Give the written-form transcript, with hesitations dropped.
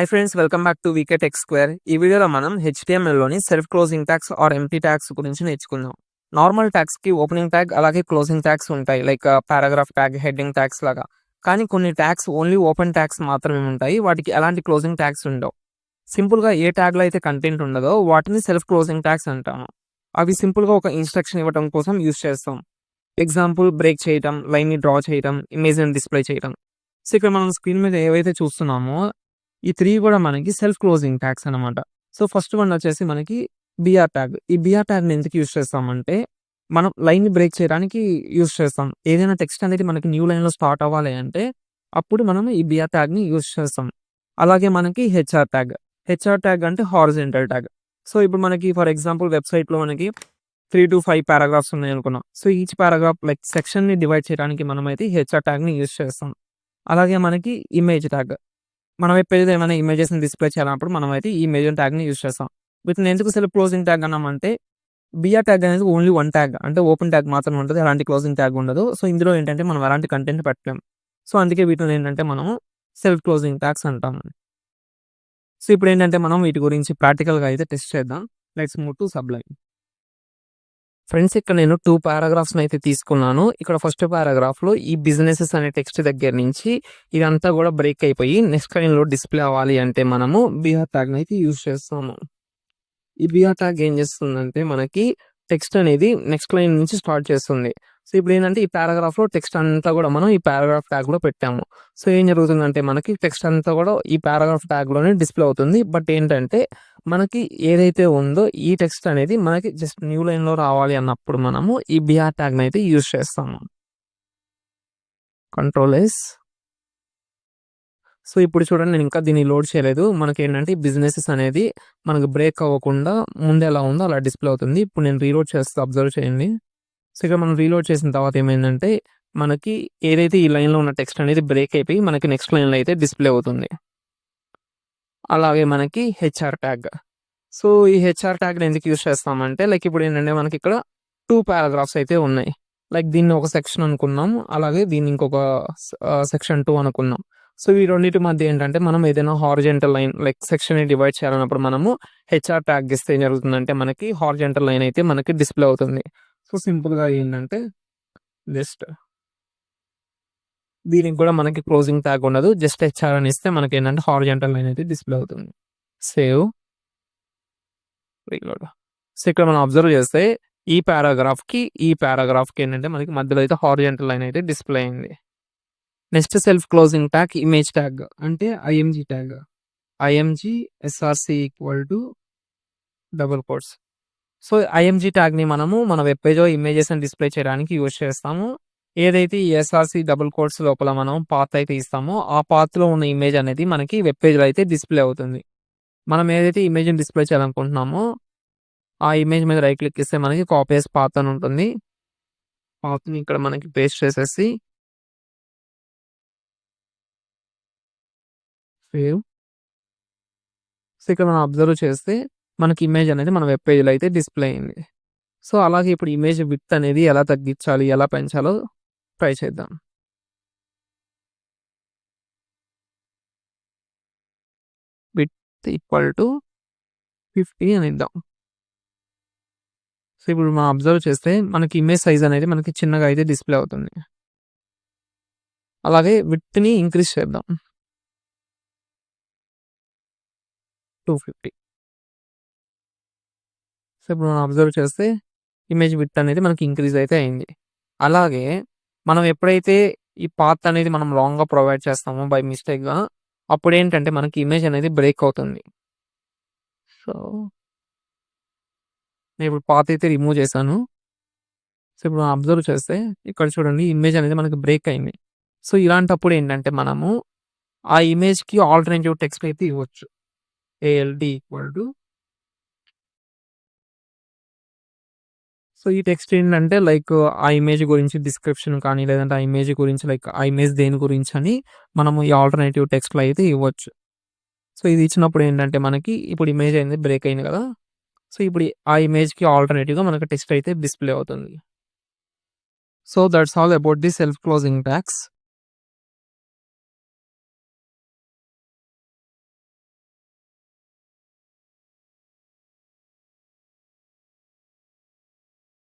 High friends, welcome back to VK tech square. ఈ వీడియోలో మనం హెచ్టిఎంఎల్లోని self closing tags or empty tags గురించి నేర్చుకుందాం. నార్మల్ ట్యాగ్స్కి ఓపెనింగ్ ట్యాగ్ అలాగే క్లోజింగ్ ట్యాగ్స్ ఉంటాయి, like paragraph tag, heading tags లాగా. కానీ కొన్ని ట్యాగ్స్ ఓన్లీ ఓపెన్ ట్యాగ్స్ మాత్రమే ఉంటాయి, వాటికి ఎలాంటి క్లోజింగ్ ట్యాగ్స్ ఉండవు. సింపుల్గా ఏ ట్యాగ్లో అయితే కంటెంట్ ఉండదో వాటిని సెల్ఫ్ క్లోజింగ్ ట్యాగ్స్ అంటాము. అవి సింపుల్గా ఒక ఇన్స్ట్రక్షన్ ఇవ్వడం కోసం యూస్ చేస్తాం. ఎగ్జాంపుల్, బ్రేక్ చేయటం, లైన్ని డ్రా చేయటం, ఇమేజ్ని డిస్ప్లే చేయటం. సో ఇక్కడ మనం స్క్రీన్ మీద ఏవైతే చూస్తున్నామో ఈ 3 కూడా మనకి సెల్ఫ్ క్లోజింగ్ ట్యాగ్స్ అనమాట. సో ఫస్ట్ వన్ వచ్చేసి మనకి బీఆర్ ట్యాగ్. ఈ బీఆర్ ట్యాగ్‌ని ఎందుకు యూజ్ చేస్తామంటే, మనం లైన్‌ని బ్రేక్ చేయడానికి యూజ్ చేస్తాం. ఏదైనా టెక్స్ట్ అనేది మనకి న్యూ లైన్‌లో స్టార్ట్ అవ్వాలి అంటే, అప్పుడు మనం ఈ బీఆర్ ట్యాగ్‌ని యూజ్ చేస్తాం. అలాగే మనకి హెచ్ఆర్ ట్యాగ్. హెచ్ఆర్ ట్యాగ్ అంటే హారిజాంటల్ ట్యాగ్. సో ఇప్పుడు మనకి ఫర్ ఎగ్జాంపుల్ వెబ్‌సైట్‌లో మనకి 3-5 పారాగ్రాఫ్స్ ఉన్నాయనుకున్నాం. సో ఈచ్ పారాగ్రాఫ్ లైక్ సెక్షన్‌ని డివైడ్ చేయడానికి మనమైతే హెచ్ఆర్ ట్యాగ్‌ని యూజ్ చేస్తాం. అలాగే మనకి ఇమేజ్ ట్యాగ్. మనం ఎప్పుడైతే ఏమైనా ఇమేజెస్‌ని డిస్ప్లే చేయాలన్నప్పుడు మనమైతే ఈ ఇమేజ్ ట్యాగ్‌ని యూజ్ చేస్తాం. వీటిని ఎందుకు సెల్ఫ్ క్లోజింగ్ ట్యాగ్ అన్నామంటే, బీఆర్ ట్యాగ్ అనేది ఓన్లీ వన్ ట్యాగ్, అంటే ఓపెన్ ట్యాగ్ మాత్రమే ఉంటది. ఎలాంటి క్లోజింగ్ ట్యాగ్ ఉండదు. సో ఇందులో ఏంటంటే మనం ఎలాంటి కంటెంట్ పెట్టలేం. సో అందుకే వీటిని ఏంటంటే మనము సెల్ఫ్ క్లోజింగ్ ట్యాగ్స్ అంటాము. సో ఇప్పుడేంటంటే మనం వీటి గురించి ప్రాక్టికల్‌గా అయితే టెస్ట్ చేద్దాం. Let's move to Sublime. Friends, ఇక్కడ నేను 2 పారాగ్రాఫ్స్‌ని అయితే తీసుకున్నాను. ఇక్కడ ఫస్ట్ పారాగ్రాఫ్‌లో ఈ బిజినెసెస్ అనే టెక్స్ట్ దగ్గర నుంచి ఇదంతా కూడా బ్రేక్ అయిపోయి నెక్స్ట్ లైన్‌లో డిస్ప్లే అవ్వాలి అంటే మనము బీఆర్ ట్యాగ్‌ని అయితే యూజ్ చేస్తాము. ఈ బీఆర్ ట్యాగ్ ఏం చేస్తుందంటే మనకి టెక్స్ట్ అనేది నెక్స్ట్ లైన్ నుంచి స్టార్ట్ చేస్తుంది. సో ఇప్పుడు ఏంటంటే ఈ పారాగ్రాఫ్‌లో టెక్స్ట్ అంతా కూడా మనం ఈ పారాగ్రాఫ్ ట్యాగ్‌లో పెట్టాము. సో ఏం జరుగుతుందంటే మనకి టెక్స్ట్ అంతా కూడా ఈ పారాగ్రాఫ్ ట్యాగ్‌లోనే డిస్ప్లే అవుతుంది. బట్ ఏంటంటే మనకి ఏదైతే ఉందో ఈ టెక్స్ట్ అనేది మనకి జస్ట్ న్యూ లైన్‌లో రావాలి అన్నప్పుడు మనము ఈ బీఆర్ ట్యాగ్‌ని అయితే యూజ్ చేస్తాము. Control yes. సో ఇప్పుడు చూడండి, నేను ఇంకా దీన్ని లోడ్ చేయలేదు. మనకేంటంటే ఈ బిజినెసెస్ అనేది మనకు బ్రేక్ అవ్వకుండా ముందు ఎలా ఉందో అలా డిస్ప్లే అవుతుంది. ఇప్పుడు నేను రీలోడ్ చేస్తా, అబ్జర్వ్ చేయండి. సో ఇక్కడ మనం రీలోడ్ చేసిన తర్వాత ఏమైందంటే మనకి ఏదైతే ఈ లైన్‌లో ఉన్న టెక్స్ట్ అనేది బ్రేక్ అయిపోయి మనకి నెక్స్ట్ లైన్‌లో అయితే డిస్ప్లే అవుతుంది. అలాగే మనకి హెచ్ఆర్ ట్యాగ్. సో ఈ హెచ్ఆర్ ట్యాగ్‌ని ఎందుకు యూజ్ చేస్తామంటే, లైక్ ఇప్పుడు ఏంటంటే మనకి ఇక్కడ 2 పారాగ్రాఫ్స్ అయితే ఉన్నాయి. లైక్ దీన్ని ఒక సెక్షన్ అనుకున్నాం. అలాగే దీన్ని ఇంకొక సెక్షన్ 2 అనుకున్నాం. సో ఈ రెండిటి మధ్య ఏంటంటే మనం ఏదైనా హారిజాంటల్ లైన్ లైక్ సెక్షన్‌ని డివైడ్ చేయాలన్నప్పుడు మనము హెచ్ఆర్ ట్యాగ్ ఇస్తే ఏం జరుగుతుందంటే మనకి హారిజాంటల్ లైన్ అయితే మనకి డిస్ప్లే అవుతుంది. సో సింపుల్‌గా ఏంటంటే జస్ట్ దీనికి కూడా మనకి క్లోజింగ్ ట్యాగ్ ఉండదు. జస్ట్ హెచ్ఆర్ అని ఇస్తే మనకేంటంటే హారిజాంటల్ లైన్ అయితే డిస్ప్లే అవుతుంది. Save, reload. సో ఇక్కడ మనం అబ్జర్వ్ చేస్తే ఈ పారాగ్రాఫ్‌కి ఏంటంటే మనకి మధ్యలో అయితే హారిజాంటల్ లైన్ అయితే డిస్ప్లే అయింది. Next self closing tag image tag అంటే IMG tag. IMG SRC equal to double quotes. So IMG ట్యాగ్‌ని మనము మన వెబ్ పేజ్‌లో ఇమేజెస్‌ని డిస్ప్లే చేయడానికి యూజ్ చేస్తాము. ఏదైతే ఈ ఎస్ఆర్‌సి డబుల్ కోట్స్ లోపల మనం పాత్ అయితే ఇస్తామో ఆ పాత్‌లో ఉన్న ఇమేజ్ అనేది మనకి వెబ్ పేజ్‌లో అయితే డిస్ప్లే అవుతుంది. మనం ఏదైతే ఇమేజ్‌ని డిస్ప్లే చేయాలనుకుంటున్నామో ఆ ఇమేజ్ మీద రైట్ క్లిక్ ఇస్తే మనకి కాపీ యాస్ పాత్ అని ఉంటుంది. పాత్‌ని ఇక్కడ మనకి పేస్ట్ చేసేసి సేవ్. సో ఇక్కడ మనం అబ్జర్వ్ చేస్తే మనకి ఇమేజ్ అనేది మన వెబ్ పేజ్‌లో అయితే డిస్ప్లే అయింది. సో అలాగే ఇప్పుడు ఇమేజ్ విడ్త్ అనేది ఎలా తగ్గించాలి, ఎలా పెంచాలో ట్రై చేద్దాం. విడ్త్ ఈక్వల్ టు 50 అని ఇద్దాం. సో ఇప్పుడు మనం అబ్జర్వ్ చేస్తే మనకి ఇమేజ్ సైజ్ అనేది మనకి చిన్నగా అయితే డిస్ప్లే అవుతుంది. అలాగే విడ్త్‌ని ఇంక్రీజ్ చేద్దాం. 250. సో ఇప్పుడు మనం అబ్జర్వ్ చేస్తే ఇమేజ్ విడ్త్ అనేది మనకి ఇంక్రీజ్ అయితే అయింది. అలాగే మనం ఎప్పుడైతే ఈ పాత్ అనేది మనం రాంగ్‌గా ప్రొవైడ్ చేస్తామో బై మిస్టేక్‌గా, అప్పుడేంటంటే మనకి ఇమేజ్ అనేది బ్రేక్ అవుతుంది. సో నేను ఇప్పుడు పాత్ అయితే రిమూవ్ చేశాను. సో ఇప్పుడు మనం అబ్జర్వ్ చేస్తే ఇక్కడ చూడండి, ఇమేజ్ అనేది మనకి బ్రేక్ అయింది. సో ఇలాంటప్పుడు ఏంటంటే మనము ఆ ఇమేజ్‌కి ఆల్టర్‌నేటివ్ టెక్స్ట్ అయితే ఇవ్వచ్చు. ఏఎల్‌డి ఈక్వల్ టు సో ఈ టెక్స్ట్ ఏంటంటే లైక్ ఆ ఇమేజ్ గురించి డిస్క్రిప్షన్ కానీ, లేదంటే ఆ ఇమేజ్ గురించి లైక్ ఆ ఇమేజ్ దేని గురించి అని మనము ఈ ఆల్టర్‌నేటివ్ టెక్స్ట్‌లో అయితే ఇవ్వచ్చు. సో ఇది ఇచ్చినప్పుడు ఏంటంటే మనకి ఇప్పుడు ఇమేజ్ అనేది బ్రేక్ అయింది కదా! సో ఇప్పుడు ఆ ఇమేజ్‌కి ఆల్టర్‌నేటివ్‌గా మనకు టెక్స్ట్ అయితే డిస్ప్లే అవుతుంది. So that's all about the self closing tags.